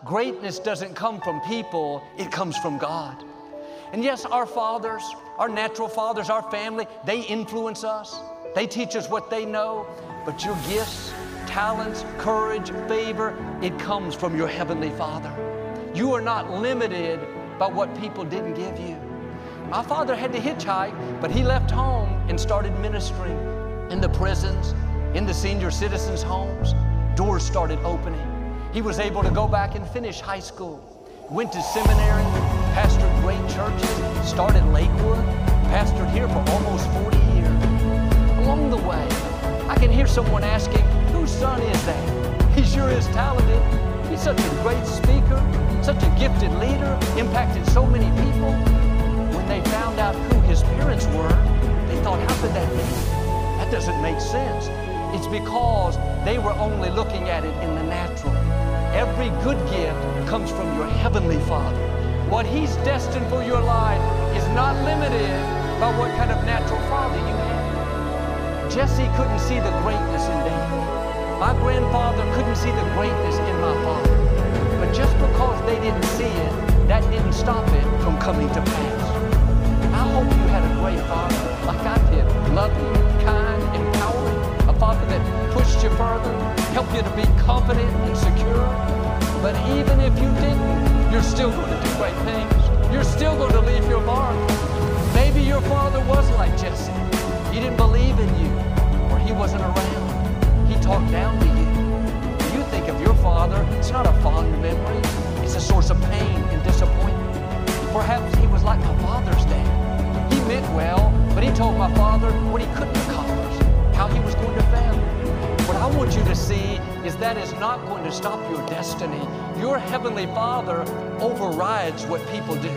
Greatness doesn't come from people, it comes from God. And yes, our fathers, our natural fathers, our family, they influence us. They teach us what they know. But your gifts, talents, courage, favor, it comes from your Heavenly Father. You are not limited by what people didn't give you. My father had to hitchhike, but he left home and started ministering in the prisons, in the senior citizens' homes. Doors started opening. He was able to go back and finish high school, went to seminary, pastored great churches, started Lakewood, pastored here for almost 40 years. Along the way, I can hear someone asking, whose son is that? He sure is talented. He's such a great speaker, such a gifted leader, impacted so many people. When they found out who his parents were, they thought, how could that be? That doesn't make sense. It's because they were only looking at it in the natural. Every good gift comes from your Heavenly Father. What He's destined for your life is not limited by what kind of natural father you have. Jesse couldn't see the greatness in David. My grandfather couldn't see the greatness in my father. But just because they didn't see it, that didn't stop it from coming to pass. I hope you had a great father like I did, loving, kind, empowering, a father that pushed you further, helped you to be confident and secure. But even if you didn't, you're still going to do great things. You're still going to leave your mark. Maybe your father was like Jesse. He didn't believe in you, or he wasn't around. He talked down to you. When you think of your father, it's not a fond memory. It's a source of pain and disappointment. Perhaps he was like my father's dad. He meant well, but he told my father what he couldn't accomplish, how he was going to fail. What I want you to see is that is not going to stop your destiny. Your Heavenly Father overrides what people do.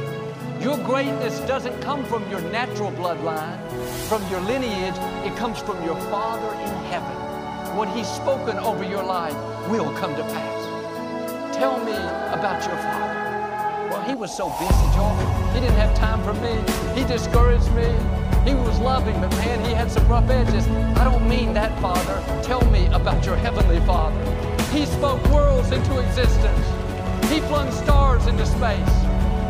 Your greatness doesn't come from your natural bloodline, from your lineage. It comes from your Father in heaven. What He's spoken over your life will come to pass. Tell me about your father. Well, he was so busy, Joel. He didn't have time for me. He discouraged me. He was loving, but man, he had some rough edges. I don't mean that, Father. Tell me about your Heavenly Father. He spoke worlds into existence. He flung stars into space.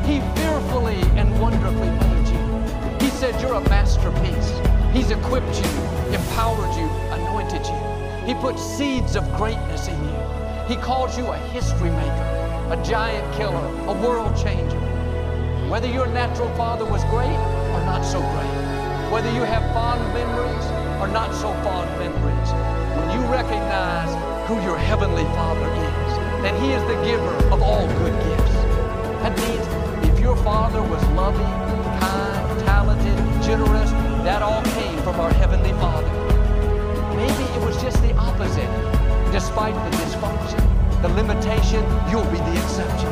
He fearfully and wonderfully made you. He said you're a masterpiece. He's equipped you, empowered you, anointed you. He put seeds of greatness in you. He calls you a history maker, a giant killer, a world changer. Whether your natural father was great or not so great, whether you have fond memories or not so fond memories, when you recognize who your Heavenly Father is, that He is the giver of all good gifts. That means if your father was loving, kind, talented, generous, that all came from our Heavenly Father. Maybe it was just the opposite. Despite the dysfunction, the limitation, you'll be the exception.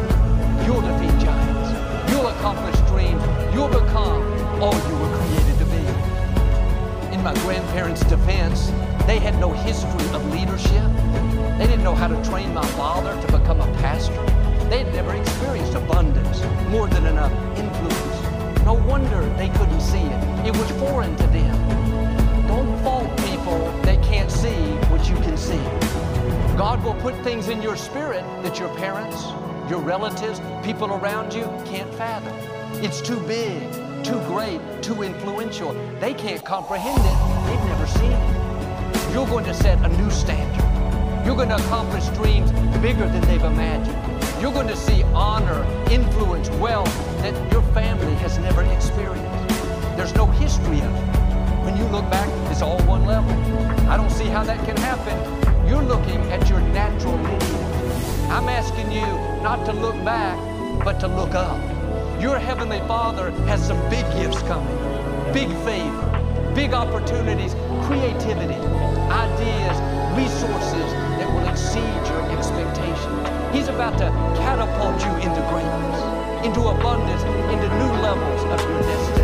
You'll defeat giants. You'll accomplish dreams. You'll become all you were created to be. In my grandparents' defense, they had no history of leadership. They didn't know how to train my father to become a pastor. They had never experienced abundance, more than enough influence. No wonder they couldn't see it. It was foreign to them. Don't fault people that can't see what you can see. God will put things in your spirit that your parents, your relatives, people around you can't fathom. It's too big, too great, too influential. They can't comprehend it. They've never seen it. You're going to set a new standard. You're going to accomplish dreams bigger than they've imagined. You're going to see honor, influence, wealth that your family has never experienced. There's no history of it. When you look back, it's all one level. I don't see how that can happen. You're looking at your natural lineage. I'm asking you not to look back, but to look up. Your Heavenly Father has some big gifts coming, big favor, big opportunities, creativity, ideas, resources that will exceed your expectations. He's about to catapult you into greatness, into abundance, into new levels of your destiny.